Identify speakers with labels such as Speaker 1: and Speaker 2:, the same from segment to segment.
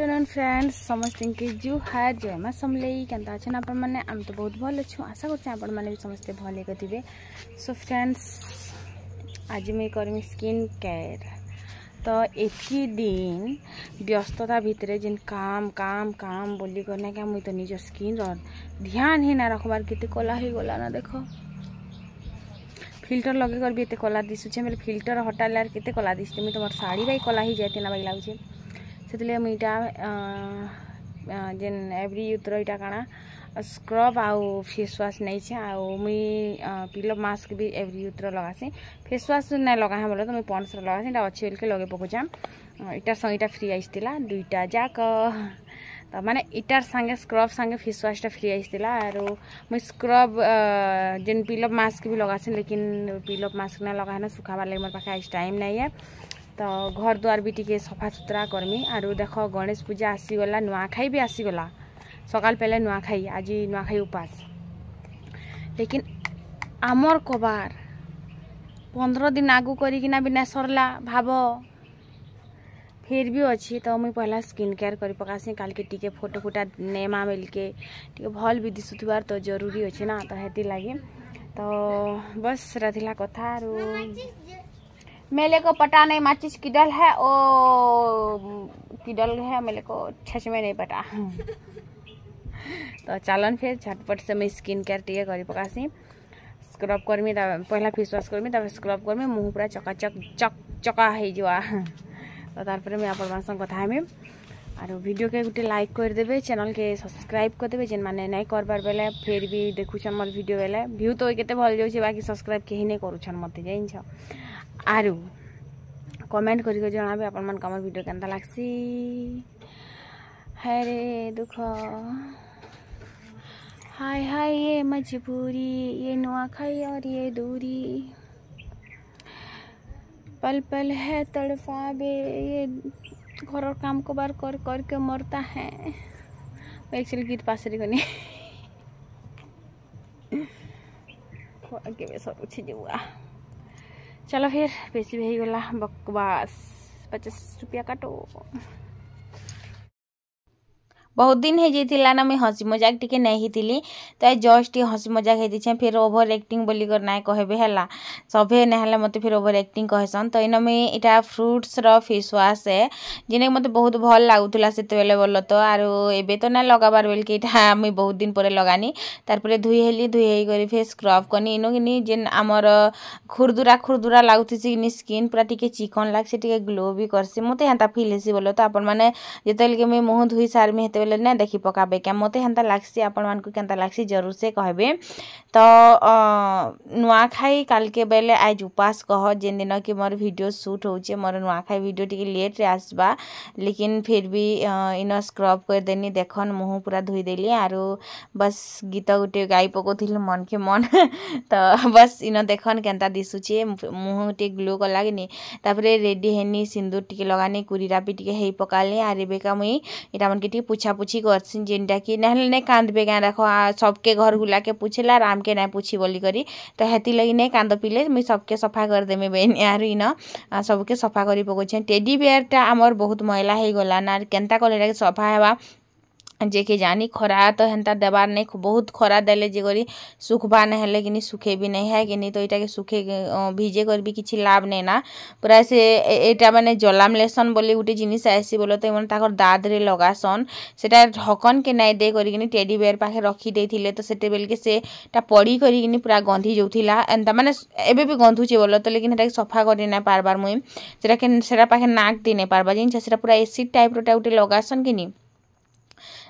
Speaker 1: Afternoon friends समस्त के जू हाय जय माँ समलई केन्ता अच्छे आपण मैंने आम तो बहुत भल अच्छु आशा कर भी समस्ते भल थे। सो फ्रेंड्स आज मुझे करमी स्किन केयर तो एति दिन व्यस्तता भितर जिन काम काम काम बोली करना क्या मुझे तो निज स्किन ध्यान ही ना रखबार केते कला ही गला ना देख फिल्टर लगे कर भी एते कला दिशुचे मेरे फिल्टर हटाले केते कला दिशते मुझे तुम शाड़ी बाई कला ही जाते ना बाई लगे से मुझा जेन एवरी यूथर यहाँ काना स्क्रब आउ फेस वाश नहीं मुई पिलो मास्क भी एवरी यूथर लगासी फेस वाश ना लगा बोले तो मुझे पॉन्ड्स लगासी अच्छे बोल के लगे पकाम इटार संग इटा फ्री आईला दुईटा जाक तो माने इटार सांगे स्क्रब सांगे फेस वाशटा फ्री आईला आरो मुई स्क्रब जेन पिलो मास्क भी लगासी लेकिन पिलो मास्क ना लगा सुखाबार लगे मोर पाखे आज टाइम नहीं है तो घर द्वार भी टिके सफा सुतरा करमी आरु देख गणेश पूजा आसीगला नुआखाई भी आसीगला सकाल पहले नुआखाई आज नुआखाई उपास लेकिन आमर कबार 15 दिन आगु करिकिना बिना सरला भाव फिर भी अच्छी तो मुझे पहला स्किन केयर कर पकासी काल के टिके फोटो फुटा नेमा मिल के टिके भल भी दिशुथार तो जरूरी अच्छे ना तो हेती लगे तो बस रहा कथा मेले को पता नहीं माचिस किडल है ओ किडल है मेले को छच में नहीं पता तो चलन फिर झटपट से मैं स्किन केयर टे कर पकासी स्क्रब करमी पहला फेस वाश करमी तब स्क्रब करमी मुँह पूरा चकाचक चका हो तो तारपर मैं आप कथा हमें और वीडियो के गोटे लाइक कर देबे चैनल के सब्सक्राइब कर देबे जेन माने नहीं करबार बेले फिर भी देखुछन मोर वीडियो बेले व्यू तो केते भल जाउछे बाकी सब्सक्राइब केही नहीं करूछन मते जाइछ आरु कमेंट करके जनाबे अपन मन कमर वीडियो केनता लागसी है रे दुख हाय हाय ये मजबूरी ये नुआखाई और ये दूरी पल पल है तड़पाबे ये घर काम को बार कर करके मरता है एक्चुअली गीत पास रही आगे सब उठी जुआ चलो फिर बेसी भी गला बकवास 50 रुपया काटो बहुत दिन हो जाइला ना मैं हसी मजाक टिके नहीं थी तो जस्ट हसी मजाक हो फिर ओभर एक्टिंग बोली कर ना कहबे है सभे ना मत फिर ओभर एक्टिंग कहसन तो इन मुई इटा फ्रुट्स रो फेस वाश है जिन मत बहुत भल लगुला से बोल तो आरो एबे तो ना लगाबार बेल के इटा मुई बहुत दिन पर लगानी तारपर धुई हेली धुई कर फिर स्क्रब करनी इनो कि जेन आमर खुरदुरा लगुसी स्किन पूरा टिके चिकन लागसी टिके ग्लो भी करसी मत हेन्ता फिल हेसी बोल तो आपण मैंने जिते मुई मुँह धुई सारमी हेते बेले ना देखी पकाबे क्या मत हेन्ता लागसी आपण मान को केन्ता लागसी जरूर से कहबे तो नुआखाई काल के बेले आज उपास कह जेन दिन कि मोर वीडियो शूट होचे मोर नुआखाई वीडियो टिके लेट रे आसबा लेकिन फिर भी इन स्क्रब कर देनी देखन मुँह पूरा धुई देली आरो बस गीत गुटे गाई पकोथिल मन के मन तो बस इन देखन केन्ता दिसुचे मुँह टे ग्लो कला कि तापरे रेडी हेनी सिंदूर टिके लगानी कुरीरा भी टिके हेई पकाली आर एबेका मुई इटा मन के टिके पूछा पूछी करसी जेनटा कि नहले नहीं कांदबे क्या देखो सबके घर गुला के पूछेला राम के नहीं पूछी बोली करी तो हेती लगी नहीं कांद पिले मुई सबके सफा कर देमी बेन यार इन सबके सफा करी पकोछे टेडी बेयरटा आमर बहुत मैला हो गला ना केन्ता कले सफा हेबा जे के जानी खरा तो हेन्ता देबार नहीं बहुत खरा देले जे करी सुखबा नहीं हेले कि सुखे भी नहीं है कि तो इटा के सुखे भिजे कर भी किसी लाभ नहीं ना पूरा से एटा माने जलाम लेसन बोली गोटे जिनिस आसी बोलो तो मन ताकर दाद रे लगासन सेटा ढकन के नहीं दे करी टेडी बेयर पाखे रखी देथिले तो सेटे बेल के सेटा पड़ी करी पूरा गंधी जाउथिला एंता माने एबे भी गंधुचे बोलो तो लेकिन हेटा सफा करी ना पारबार मुई सेटा पाखे नाक दी नहीं पारबा जिन सेटा पूरा एसिड टाइप रोटा गोटे लगासन कि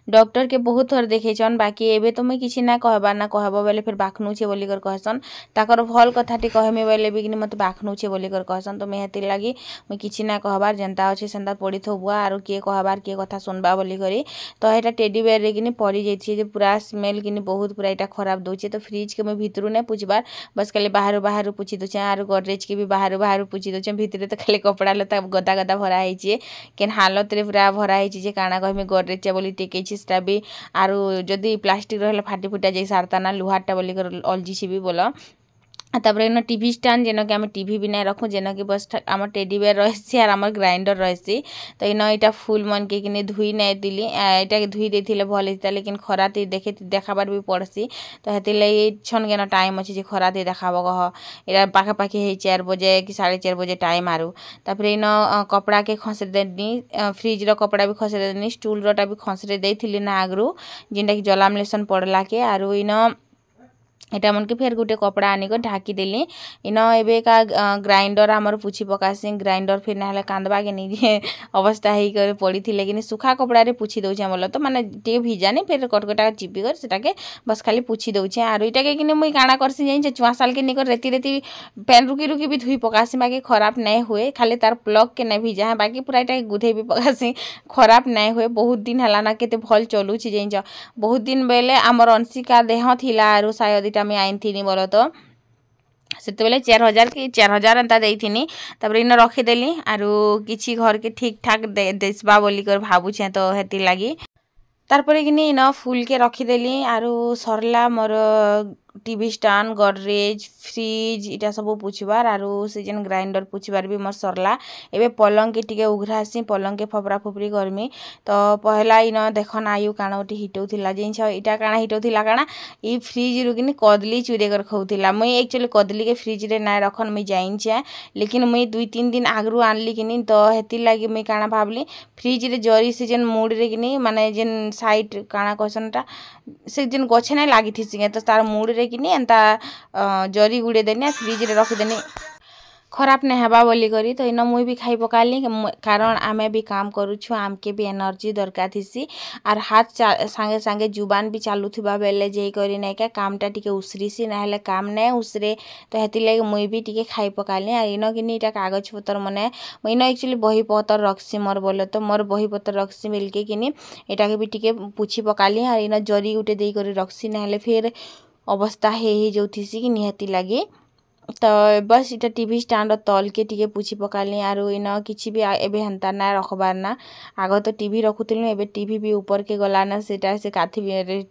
Speaker 1: डॉक्टर के बहुत थर देखेछन बाकी एबे तो मुई किसी ना कहबा ना कहबो बेले फिर बाखनुचे बोली कर कहसन ताकर भल कथाटी कहमे बेले भी मत बाखनुचे बोली कर कहसन तो मैं हेती लगी मुई किसी ना कहबार जनता अच्छे सेंता पड़ी थबुआ आरो किए कहबार किए कथा सुनबा बोली करी तो एटा टेडी बेयर रे कि पड़ी जाइए जे पूरा स्मेल कि बहुत पूरा एटा खराब दउचे तो फ्रिज के मुई भितरु नहीं पुछबार बस खाली बाहर पुछि दउचे आरो गडरेज के भी बाहर पुछि दउचे भितरे तो खाली कपड़ा लता गदा गदा भरा होइचे केन हालत रे पूरा भरा होइचे जे काना कहमे गडरेज बोली टेके सेटा भी आरु जदि प्लास्टिक रहा फाटी फुटा जाई सारता ना लुहाटा बोली अलजी भी बोल तापर इन टीवी स्टैंड जेन कि आम टीवी भी नहीं रखूँ जेन कि बस आम टेडी बेयर रही आर आम ग्राइंडर रही तो इन यहाँ फुल मन के किने धुई नहीं दिली यहाँ धुई देते भल होता लेकिन खरा देखे देखाबार भी पड़सी तो हेती छन केन टाइम अच्छे जे खरा देखाब कह यहाँ पाखापाखि 4 बजे कि 4:30 बजे टाइम आरु तापर इन कपड़ा के खसरे देनी फ्रिज रो कपड़ा भी खसरे देनी स्टूल रोटा भी खसरे देती ना आगु जेनटा कि जलाम लेसन पड़ला के आरु इन एटा मन के फेर गुटे कपड़ा आनिक ढाकी देली इन एबे का ग्राइंडर आमर पुछि पकासी ग्राइंडर फिर ना कांदबा के नहीं अवस्था ही कर पड़ी थी लेकिन सुखा कपड़ा रे पुछि दउछे बोल तो माने टे भिजा नहीं फिर कटकटा चिपी कर सेटा के बस खाली पुछि दउछे आरो इटा के किने मुई काना करसी जाई चुआ साल के निकर रेती रेती पेन रुकी रुकी भी धुई पकासी बाकी खराब नहीं हुए खाली तार प्लग के नहीं भिजा है बाकी पूरा इटा गुधे भी पकासी खराब नहीं हुए बहुत दिन हला ना केते भल चलुछि जाई बहुत दिन बेले आमर अंशिका देह थिला आरो शायद আমি আইনथिनी बोल तो सेते बेले 4000 कि 4000 एंता देइथिनी तब इन रखीदेली आरु किछि घर के ठीक ठाक देसबा बोली कर भाबुछे तो हेती लागी तारपरे कि इन फुल के रखीदेली आरु सरला मोर टीवी स्टैंड गडरेज फ्रिज इटा सब पुछबार आरु से जेन ग्राइंडर पुछबार भी मोर सरला एबे पलंग के टिके उघरासी पलंग के फपरा फपरी करमी तो पहला इन देखन आयु काना उठी हिटौथिला जिंस इटा काना हिटौथिला काना ई फ्रिज रु किनी कदली चूरे कर खौथिला मुई एक्चुअली कदली के फ्रिज रे ना रखन मुई जाइछे लेकिन मुई 2-3 दिन आगरु आनली किनी तो हेति लागी मुई काना भाबली फ्रिज रे जरी से जेन मूड रे किनी माने जेन साइड काना कहसनटा से जेन गछे ना लागि थिसी तो तार मूड रे किनी एंता जरी गुड़े देनी फ्रिज रे रखीदेनी खराब नहीं हवा बोली करी तो इन मुई भी खाई पकाली कारण आमे भी काम करूछु आमके भी एनर्जी दरकार थीसी आर हाथ सांगे सांगे जुबान भी चालुथिबा बेले जे करी नै का कामटा टिके उसरीसी ना हेले काम नै उसरे तो हेति लागि मुई भी टिके खाई पकाली आर इन किनी इटा कागज पत्र मने इन एक्चुअली बही पत्र रखसी मोर बोले तो मोर बही पत्र रखसी मिलके किनी एटा के भी टिके पुछि पकाली आर इन जरी गुटे देई करी रखसी ना हेले फिर अवस्था हे जोथिसी कि निहती लगे तो बस इटा टीवी स्टैंड तल के टिके पुछि पकाली आरु इन किछि भी एबे हंता ना रखबार ना आग तो टीवी रखुतिलु एबे टीवी भी ऊपर के गला ना सेटा से काथी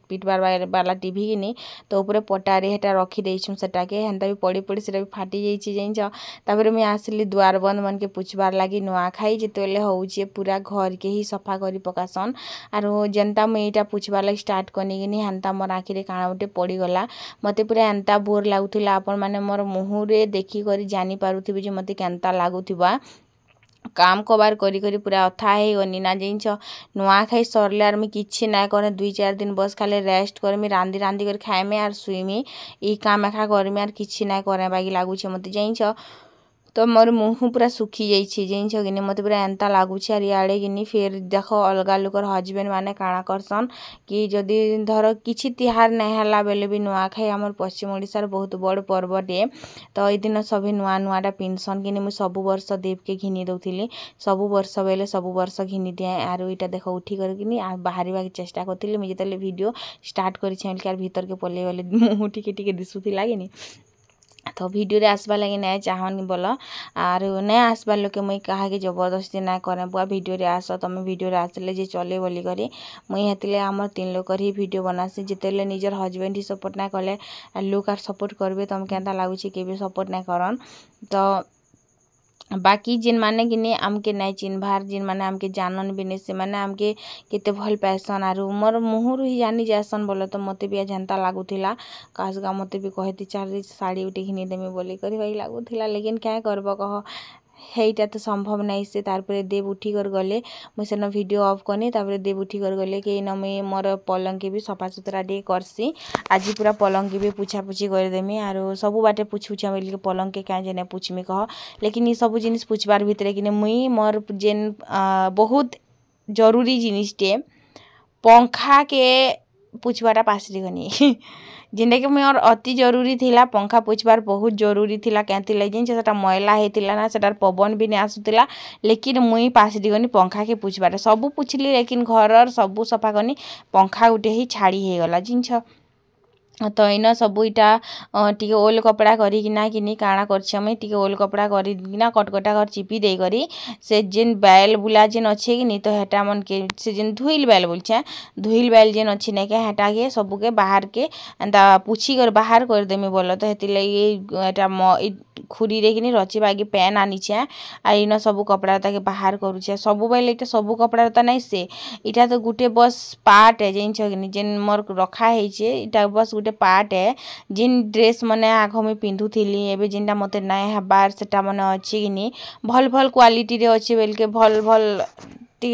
Speaker 1: पिटबार वाला टीवी कि नहीं तो ऊपर पटारे हेटा रखी देइछु सेटा के हंता भी पड़ी पड़ी सेटा भी फाटी जाइछि जाइछ तापर मैं आसली द्वार बंद मन के पुछबार लागी नुआ खाई जेतेले होउछि पूरा घर के ही सफा करी पकासन आरु जनता मैं इटा पुछबार लागी स्टार्ट कनी कि हंता मोर आखि रे काना उठे पड़ी गला मते पूरा एंता बोर लागुथिला आपन माने मोर मुहुरे देखी करी जानी पारुथिबे जे मते केंता लागुथिबा काम कबार करी करी पूरा अथा हे गनी ना जिंच नुआ खाई सरले आर मी किछि ना करे 2-4 दिन बस खाली रेस्ट करमी रांदी रांदी कर खाएमी आर सुईमी ई काम एखा करमी आर किछि ना करे बागी लागुछे मते जिंच तो मोर मुँह पूरा सुखी जाइए जिनस कि मत पूरा एंता लगुच इे कि फिर देख अलग लोकर हजबैंड माने काଣା करसन कि जदि धर किछि तिहार नहीं है बेले भी नुआखाई आमर पश्चिम ओडिशार बहुत बड़ पर्वटे तो ये दिन सभी नुआ नुआटा पिंधसन कि मुझे सब वर्ष देव के घिनी दौली सब वर्ष बेले सब वर्ष घिनी दिए आर इटा देख उठी करके बाहर चेष्टा करी मुझे जो वीडियो स्टार्ट कर भीतर के पलि गले मुँह टिके दिशुला कि तो वीडियो रे आसबा लगे ना चाहनी बोल आर नहीं आसबार लोक मुई कहा कि जबरदस्ती ना करे बुआ वीडियो रे आस तुम वीडियो रे आसले जे चले बोली करी मुई हेतिले आमर 3 लोग ही वीडियो बनासी जितेले निजर हजबैंड ही सपोर्ट ना कले लोग आर सपोर्ट करबे तुम केंता लागुछि के भी सपोर्ट ना करन तो बाकी जिन माने कि नहीं आमके नहीं चिन्हबार जिन माने आमके जानन भी नहीं से माने आमके केते भल पैसन आर मोर मुहर ही जानी जासन बोले तो मते भी जनता लागुथिला कासगा मते भी कहती चार साड़ी उठी घिनी देमी बोली करी भाई लागुथिला लेकिन क्या करब कह हेटा तो संभव नहीं से तारपरे देव उठी कर गले मुझे वीडियो ऑफ करनी तापर देव उठी कर गले कि न मुई मोर पलंग के भी सफा सुतरा टे करसी आज पूरा पलंग के भी पूछा पूछी करदेमी आर सब बाटे पूछुछा बोल पलंग के क्या जेने पूछमी कह लेकिन ये सब जिनिस पूछबार भितर कि मुई मोर जेन बहुत जरूरी जिनिसटे पंखा के पूछबाटा पासरी गनी जिनटा कि मोर अति जरूरी थिला पंखा पूछबार बहुत जरूरी थिला कहती लगे सेटा मैला होता ना सेटार पवन भी नहीं आसुला लेकिन मुई पासरी गनी पंखा के पूछबार सब पूछली लेकिन घर सबू सफा करनी पंखा गुटे ही छाड़ी हो गला जिनछ तो इन सब इटा टी ओल कपड़ा करिकिना किनी काଣା करछे मुई टी ओल कपड़ा करिकिना कटकटा कर चिपी दे करी से जेन बैल बुला जेन अच्छे कि नी तो हेटा मन के से जेन धुइल बैल बोलछे धुइल बैल जेन अच्छी नहीं के हेटा के सबू के बाहर के एंता पुछी कर बाहर कर देमी बोलो तो हेती लगी एटा खुरी रे किनी रची बागी पेन आनीछे आ इन सबू कपड़ा ताके बाहर करूछे सबू बैल इटा सबू कपड़ा तो नहीं से इटा तो गुटे बस पार्ट है जेन छगिनी जेन मोर रखा हेछे इटा बस गुटे पार्ट है जिन ड्रेस मने आग में पिंधुथिली एबे जिनटा मते नाय हबार सेटा मने अछि किनी भल भल क्वालिटी रे अछि बेल के भल भल टे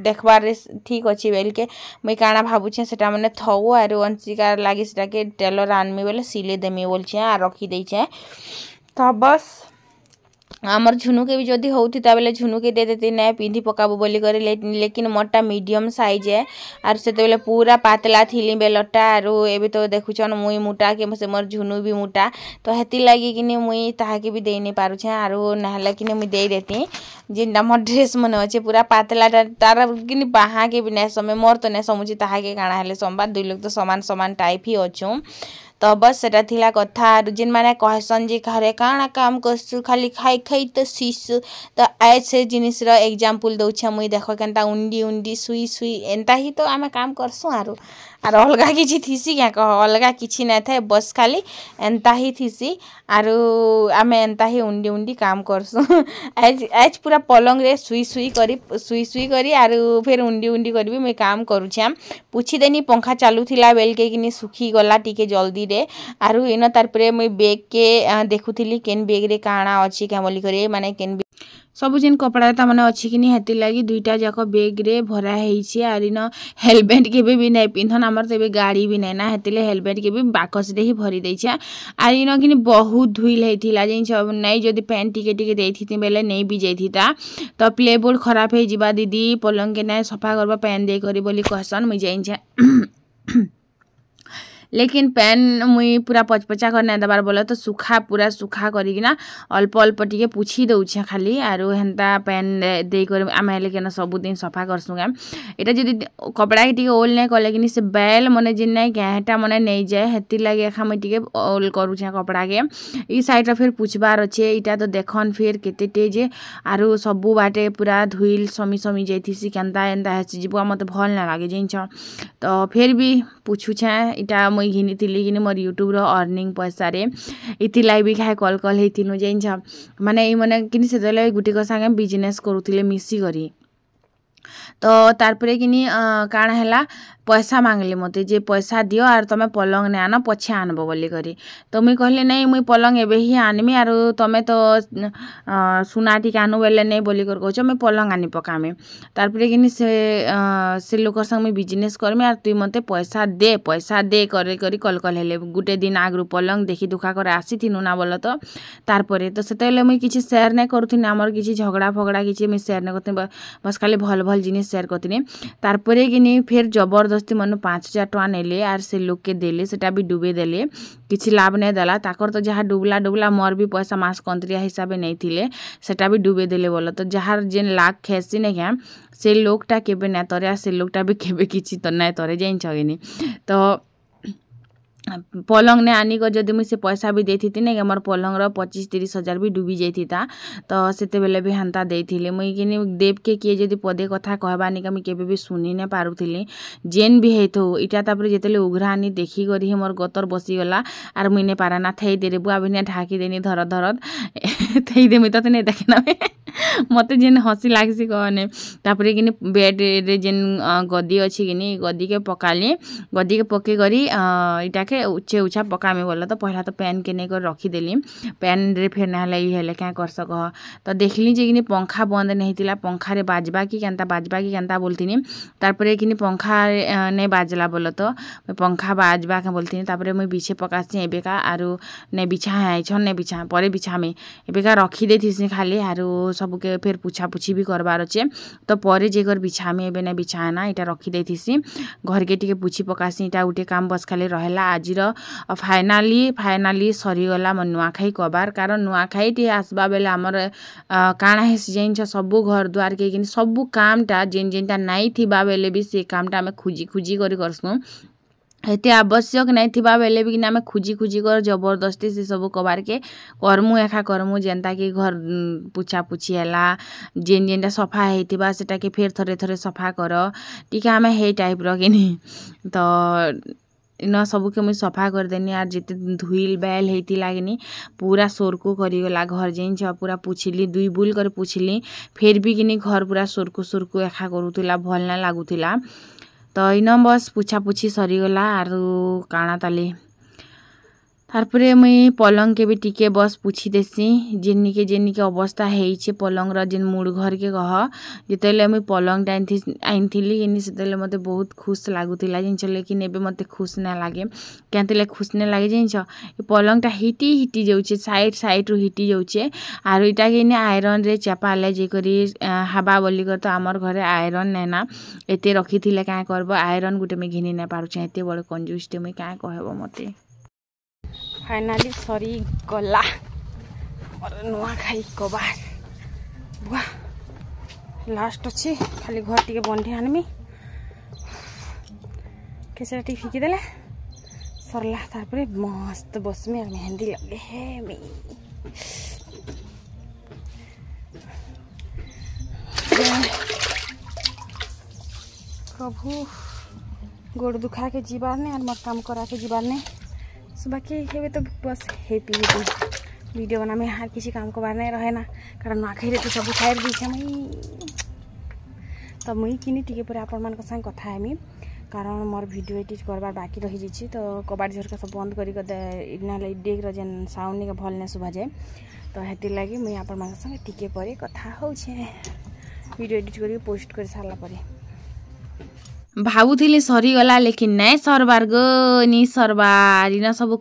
Speaker 1: देखबार ठीक अच्छी बेल के मुई काଣା भावुछे सेटा मने थौ आरो अंशिकार लागी सेटा के टेलर आनमी बोले सिले देमी बोलछे आ रखी देछे तो बस आमर झुनु के भी जदि होती बेले झुनु के दे देती ना पिंधि पकाबू बोली करे लेकिन मोटा मीडियम साइज है आर से बेले पूरा पातला थिली बेलटा आरो एबे तो देखुछन मुई मोटा के से मोर झुनु भी मोटा तो हेती लगी कि मुई ताहा के भी दे नहीं पारुछे आरो नहला कि मुई दे देती जिनटा मोर ड्रेस मन अच्छे पूरा पातला तार कि बाहा के भी नहीं समय मोर तो नहीं समुची ताहा के काଣା हेले संबाद दुई लोग तो समान समान टाइप ही अच्छू तो बस सेटा थिला कथा जिन माने कहसन जे घरे काଣା काम करसु खाली खाई खाई तो सीसु तो ऐसे जिनिस रो एग्जांपल दउछे मुई देखो केनता उंडी उंडी सुई सुई एंता ही तो आमे काम करसु आरो अलगा किछि थीसी क्या कह अलगा किछि नै थाए बस खाली एंता ही थीसी आरो आमे एंता ही उंडी उंडी काम करसु आज पूरा पलंग रे सुई सुई करी आरो फिर उंडी उंडी करबी मैं काम करूछे पूछी देनी पंखा चालू थिला बेल के किनी सुखी गला टिके जल्दी रे आरो इन तार परे मुई बैग के देखुथिली केन बैग रे काଣା अछि क्या बोली करे माने केन सब जिन कपड़ा ता माने अच्छी कि हेती लगी दुईटा जाक बेग रे भरा है आर इन हेलमेट के भी नहीं पिंधन आमर तेज गाड़ी भी नहीं ना हेतिले हेलमेट के भी बाकस रे ही भरी देछे आर इन कि बहुत धुइल होता जिन नहीं जदि पैंट टिके टिके देती बेले नहीं भी जाता तो प्ले बोर्ड खराब हो जावा दीदी पलंग के नहीं सफा करवा पैन दे करी बोली कहसन मुई जाइछे लेकिन पैन मुई पूरा पचपचा कर नहीं देवार बोले तो सुखा पूरा सुखा करिकिना अल्प अल्प टिके पुछी दउछे खाली आरो हेन्ता पैन दे कर आमे लेकिन सब दिन सफा करसुगा एटा जदि कपड़ा के टिके ओल नहीं कले कि से बैल मने जिन नहीं गहटा मने नहीं जाए हेती लगे एखा मुई टिके ओल करूछे कपड़ा के ई साइड रे फिर पुछबार अच्छे इटा तो देखन फिर केते तेज आरो सबू बाटे पूरा धुइल समी समी जाइथिसी केनता एंता हेछि जीवा मते भल ना लागे जिनछ तो फिर भी पूछुछे इटा मुई घिनी थिली कि मोर यूट्यूब रो अर्निंग पैसा रे इति लाई भी खाए कल कल हेतिनु जाइन्छ माने ई मने किनि से देले गुटी को संगे बिजनेस करूथिले मिसी करी तो तार परे किनी काଣା हैला पैसा मांगले मते जे पैसा दियो आर तमे पलंग ने आना पछे आनबो बोली करी तो मुई कहले नहीं मुई पलंग एबे ही आनमी आरो तमे तो सुनाटी कानु बेले नहीं बोली कर कहछो मैं पलंग आनी पकामे तार परे किनी से लोकर संग मैं बिजनेस करमी आर तुई मते पैसा दे करे करी कल कल हेले गुटे दिन आगरु पलंग देखि दुखा करे आसी थिनु ना बोलो तो तार परे तो सेतेले मुई किछि शेयर नहीं करूथिन हमर किछि झगड़ा फगड़ा किछि मैं शेयर नहीं करथिन बस खाली भल भल जिनिस शेयर करथिन तार परे किनी फिर जबरदस्ती मन 5000 टका नेले आर से लोग के देले सेटा भी डुबे देले किछि लाभ नहीं देला ताकर तो जहाँ डुबला डुबला मोर भी पैसा मास कंत्रिया हिसाब नहीं थिले सेटा भी डुबे देले बोलो तो जहाँ जेन लाख खेसी नहीं क्या से लोकटा केबे ना तरे से लोकटा भी केबे किछि तो नहीं तरे जाइन छगिनी तो पलंग ने आनी को जदि मुझे पैसा भी देती ना मोर पलंग रो 25-30 हजार भी डूबी जाता तो सेते बेले भी हांता देथिले मुई किनी देव के किए जदि पदे कथा कहबानी का मुई केबे भी सुनी ने पारुथिली जेन भी हेतो इटा तापर जेतेले उघरानी देखी करी ही मोर गतर बसी गला आर मुई ने पारा ना थई देरे बुआ बिना ढाकी देनी धर धर थई देमी तते ने देखना मते जेन हसी लागसी कहने तापर किनी बेड रे जेन गद्दी अछि किनी गद्दी के पकाली गद्दी के पके करी इटा के उच्चे उछा पकामे बोला तो पहला तो पैन के नहीं कर रखी देली पैन रे फेर ना लई हेले क्या कर सक तो देखली जे किनी पंखा बंद नहीं थिला पंखा रे बाजबा की केनता बोलथिनी तार परे किनी पंखा नहीं बाजला बोलो तो मैं पंखा बाजबा के बोलथिनी तार परे मैं बिछे पकासी एबेका आरो ने बिछा है छन ने बिछा परे बिछा में एबेका रखी देथिसी खाली आरो सब के फिर पूछा पूछी भी करबार अच्छे तो परे जेकर बिछा में एबे ने बिछा ना इटा रखी देथिसी घर के टिके पूछी पकासी इटा उठे काम बस खाली रहेला आज फाइनाली सरीगला मो नुआखाई कबार कारण नुआखाई टी आसबा बेले आमर काଣା हेसी जाइन्छ सबू घर द्वार के किन सबू कामटा जेन जेनटा नाई थिबा बेले भी से कामटा आमे खुजी खुजी करी करसनु हेते आवश्यक नहीं थिबा बेले भी आम खुजी खुजी कर जबरदस्ती से सब कबार के करमु एखा करमु जेनता कि घर पुछा पुछी हैला जेन जेनटा सफा होइथिबा सेटा के फेर थरे थरे सफा कर टिके आम हे टाइप रो कि तो इन सब के मुझे सफा करदेनी आर जिते धुईल बैल होती लागनी पूरा सोरकु करीगला घर जेछ पूरा पुछली दुई बुल कर पुछली फिर भी कि घर पूरा सोरकु सोरकु एखा करूला भल ना लगुला तो इन बस पुछा पुछी सरीगला आरु काଣା ताली तारपरे मुई पलंग के भी टिके बस पूछी देसी जेनिके अवस्था है पलंग जेन मुड़ घर के कह जितेले मुई पलंग आईनथिली कि सेतेले मते बहुत खुश लगुला जिनछ लेकिन एबे मते खुश ना लागे क्या खुश ना लागे जिनछ ये पलंगटा हिटी हिटी जाउछे साइड साइड रु हिटी जाउछे आरु इटा के आयरन रे चपाले जे करी हाबा बोली कर तो आमर घरे आयरन नेना एते रखिथिले क्या करबो आयरन गुटे में घिनी ना पारुछे एते बड़ कंजूसटे मुई क्या कहबो मते फाइनाली सरी गला और नुआ खाई कबार बुआ लास्ट अच्छी खाली घर टी बंधे आनमी केचरा टी फिकी देले सरला तारपरे मस्त बसमी और मेहंदी लगे है मी प्रभु गोड़ दुखा के जीवार ने और मोर काम करा के जीवार ने बाकी हे तो बस हैप्पी वीडियो बना में हर किसी काम को बार नहीं रहे ना कारण नुआखाई तो सब खाई दीछे मुई तो मुई किनी टिके पर आपण मान संग कथा हेमी कारण मोर वीडियो एडिट करबार बाकी रही जाइए तो कबाड़ झरका सब बंद करी इना डेक जेन साउंड के भल ने सुभा जाए तो हेती लगी मुई आपण मान संग टिके पर कथा होछे वीडियो एडिट करी पोस्ट कर सारला परे भावुली सरीगला लेकिन नहीं सरबार गो नी सरबार इन सब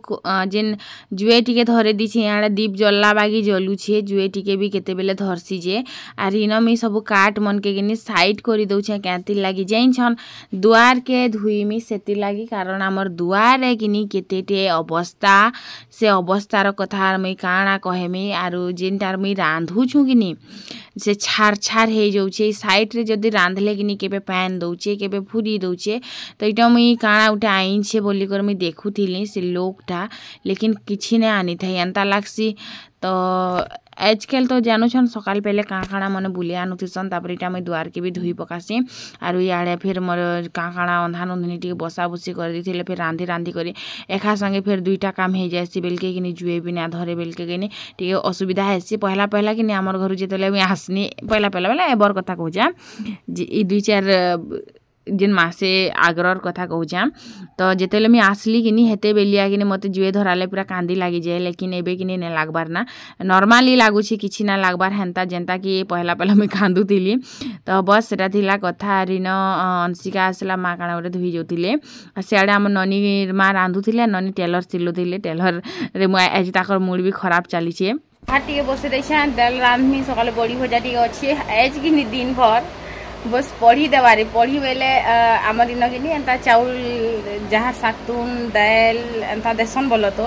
Speaker 1: जेन जुए टिके धरे दीछे यहाँ दीप जल्ला बागी जलुछे जुए टिके भी केते बेले धरसी जे आर इन मी सब काट मन के गिनी साइड करी दउछे क्याति लागी जाइन दुआर के धुईमी सेति लागी कारण आमर दुआर है किनी केतेटे अवस्था से अवस्थार कथा मुई काଣା कहेमी आरु जेनटार मुई रांधुछु किनी से छार छार हो जाऊे साइड रे जदि रांधले किनी केबे पैन दउछे केबे फुरी दउछे तो इटा मुई काଣା उठे आईछे बोलिकर मुई देखुथिली से लोकटा लेकिन किछि ने आनी था एंता लागसी तो आजकल तो जानूछन सकाल पहले काଣା मन बुले आनुथिसन तापर इटा मुई दुआर के भी धुई पकासी आरु याड़े फिर मोर काଣା अंधान अंधनी टिके बसा बुसी कर देथिले फिर रांधी रांधी करी एका संगे फिर दुईटा काम हो जाएसी बेलके किनी जुए भी ना धरे बेलके किनी टिके असुविधा हेसी पहला पहला किनी आमर घर जेतले मुई आसनी पहला पहला बेला एबर कथा कहूजा ई दुई चार जेन मासे आग्रर कथा कहूछा तो जेतेले मी आसली किनी हेते बेलिया किनी मते जुए धराले पूरा कांदी लागी जाए लेकिन एबे किनी ने लागबार ना नॉर्मली लागुछि किछि ना लागबार हेंता जेंता कि पहला पहला मी कांदुथिली तो बस सेटा थिला कथा रिन अंशिका आसला मा काଣା गोटे धुई जोतिले सियाडे आम ननी माँ रांधुथिले ननी टेलर सिलुथिले टेलर रे मु आज ताकर मूड भी खराब चलीछे टिके बसे देछे दाल रांधमी सकाले बड़ी भजा टिके अछि आज किनी दिन भर बस पढ़ी देवारे पढ़ी बेले आमर इन कि एंता चाउल जहाँ सातुन दाल एंता देसन बोलो तो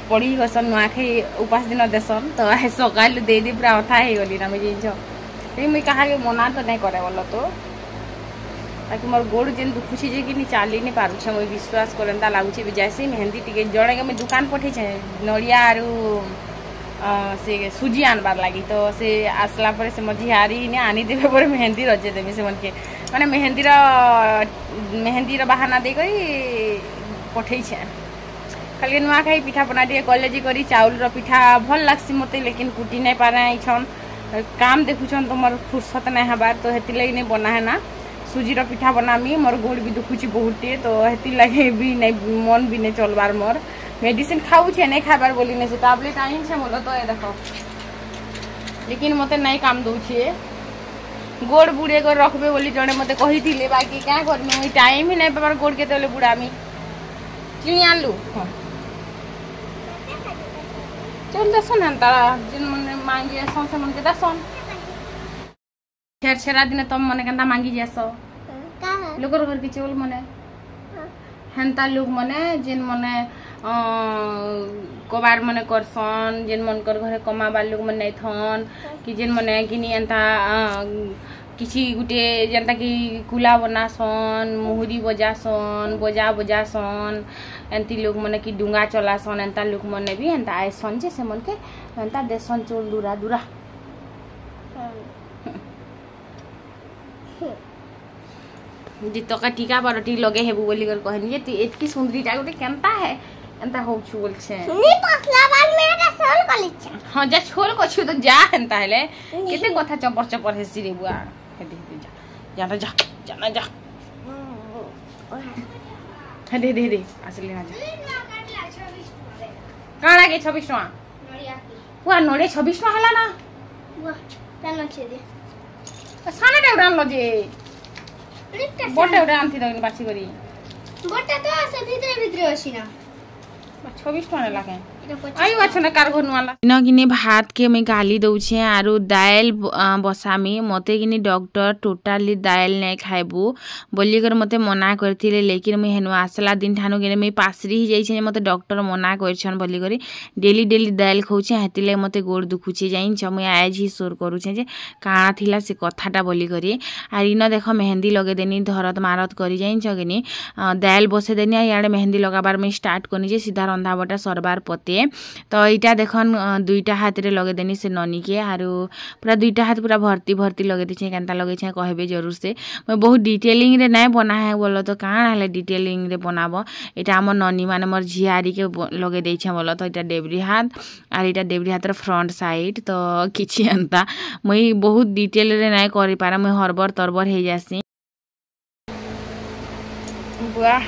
Speaker 1: पढ़ी गसन नुआखाई उपास दिन देसन तो सकाल दे दी पूरा अथा हो गली ना मुझे जिन मुई कहा के मना तो नहीं करे बोलो तो ताकि मोर गोड़ जेन दुखुची जे कि चाली नहीं पारुछे मुई विश्वास करंता लागुछे भी जैसे मेहंदी टिके जड़े के मुई दुकान पठेछे नड़िया आरु से सुजी आनबार लगी तो से आसला पर से मझियारी ने आनी देवे पर मेहंदी रजे देवे से मन के माने मेहंदी बहाना दे करी पठे खाली नुआखाई पिठा बना दिए कलेजी करी चाउल रो पिठा भल लागसी मते लेकिन कुटी नहीं पारे छन काम देखुछन तो मोर फुर्सत नहीं हबार तो हेति लगी नहीं बना है ना सुजी रो पिठा बनामी मोर गोड़ भी दुखुची बहुते तो हेति लगे भी नहीं मन भी नहीं चलबार मोर मेडिसिन खाऊ छे नहीं खाबार बोली ने से टैबलेट आइन छे बोलो तो ये देखो लेकिन मते नहीं काम दउ छे गोड़ बुड़े कर रखबे बोली जने मते कहि थिले बाकी क्या करमी ओई टाइम ही नहीं पाबार गोड़ के तले बुड़ामी किनी आनलु चल दसन हंता जिन मन मांगी सन से मन के दसन छेरा दिन तुम मने केंता मांगी जेसो का लोकर घर के चोल मने हेंता लोग मने जिन मने कबार मने करसन जेन मन कर घरे कमाबार लोग मन नहीं थन कि जेन मने किनी एंता किसी गुटे जेनता कि कुला बनासन मुहुरी बजासन बजा बजासन एंती लोग मने कि डुंगा चलासन एंता लोग मने भी एंता आइसन जे से मन के एंता देसन चोल दूरा दूरा जितका टीका बारटी लगे हेबु बोली कर कहनी जे तू एतकी सुंदरीटा गुटे केनता है एंता हो छु बोल छे नी पसला बाल मेरा सोल कली छ हां जा छोल को छु तो जा एंता हेले केते कथा चपर चपर हेसी रे बुआ हेदे जा जा जा ना जा हेदे दे दे असली ना जा काना के 26 टका नड़िया की वा नड़े 26 टका हला ना वा तानो छे दे साना टे उड़ान लो जे बोटे उड़ान थी दगिन बासी करी बोटे तो आसे भीतर अछि ना 26 टका लागे आयु अच्छा ना कार घन वाला न किने भात के मैं गाली दउ छे आरो दाल बसामी मते किने डॉक्टर टोटली दाल नै खाइबू बोली कर मते मना करथिले लेकिन मैं हेनु आसला दिन ठानो किने मैं पासरी ही जाई छे मते डॉक्टर मना करछन बोली करी डेली डेली दाल खाउ छे हेतिले मते गोड़ दुखु छे जाइन छ मैं आज ही सोर करू छे जे काना थिला से कथाटा बोली करी आर इन देखो मेहंदी लगे देनी धरत मारत करी जाइन छ किने दाल बसे देनी याडे मेहंदी लगाबार मैं स्टार्ट करनी जे सीधा रंधा बटा सरबार पते तो इटा देखन दुईटा हाथ रे लगे देनी से ननी के आरो पूरा दुईटा हाथ पूरा भर्ती भर्ती लगे दिछे केनता लगे छे कहबे जरूर से मैं बहुत डिटेलिंग रे नै बना है बोलो तो कान हले डिटेलिंग रे बनाबो इटा हमर ननी माने मोर झियारी के लगे दै छे बोलो तो इटा डेबरी हाथ आर इटा डेबरी हाथ रे फ्रंट साइड तो किछि अंता मैं बहुत डिटेल रे नै करि पारा मैं हरबर तरबर हे जासी बुआ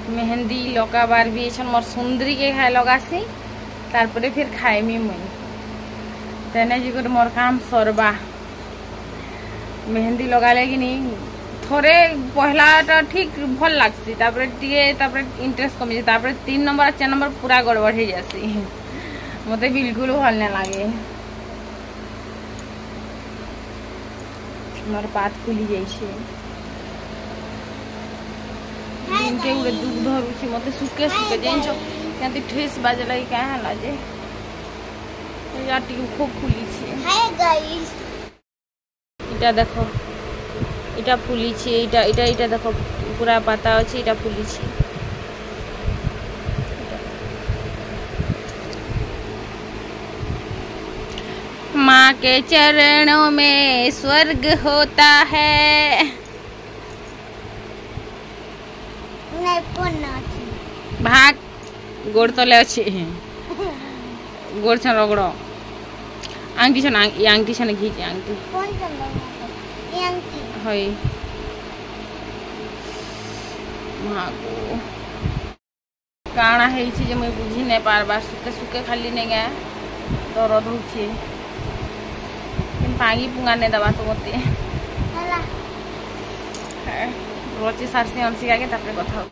Speaker 1: मेहंदी लगाबार भी छन मोर सुंदरी के खाए लगासी तार परे फिर खाइमी मुई तेने जिगर मोर काम सरबा मेहंदी लगाले कि नी थोरे पहलाटा ठीक भल लागसी तापर टिके तापर इंटरेस्ट कमी तापर 3 नंबर 4 नंबर पूरा गड़बड़ हे जासी मते बिल्कुल भल न लागे मोर पात खुली जाई छे इनके उड़े दूध धरू छी मते सुके सुके जेन छ केंती ठेस बाजला का हला जे याटी खूब फुली छी हाय गाइस इटा देखो इटा फुली छी इटा इटा इटा देखो पूरा पाता अछि इटा फुली छी माँ के चरणों में स्वर्ग होता है भाग गोड़ तले अच्छे गोड़ छन रगड़ो आंटी छन ये आंटी छन घीचे आंटी कौन चल ये आंटी होय मागो काना हेई छी जे मैं बुझी नै पारबा सुके सुके खाली नै गा दर्द होछि किन पागी पुंगा नै दबा तो मते हला रोची सारसी अंसी आगे तापरे कथा